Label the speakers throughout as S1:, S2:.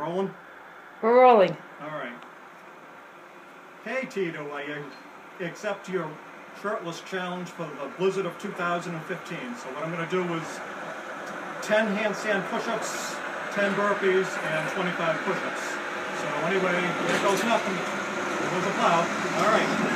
S1: Rolling?
S2: We're rolling.
S1: Alright. Hey Tito, I accept your shirtless challenge for the Blizzard of 2015. So what I'm going to do is 10 handstand push-ups, 10 burpees, and 25 push-ups. So anyway, there goes nothing. There goes a plow. Alright.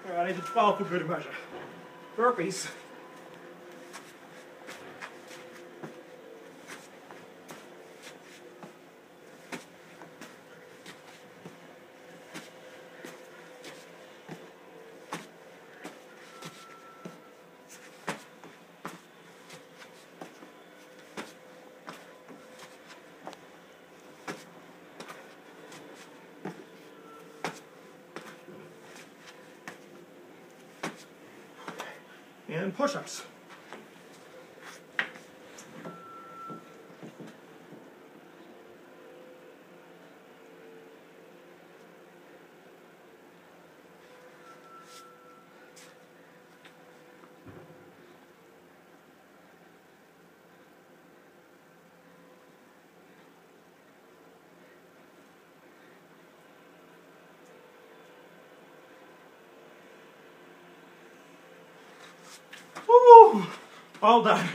S1: Alright, I did 12 for good measure. Burpees. And push-ups. Woo! All done.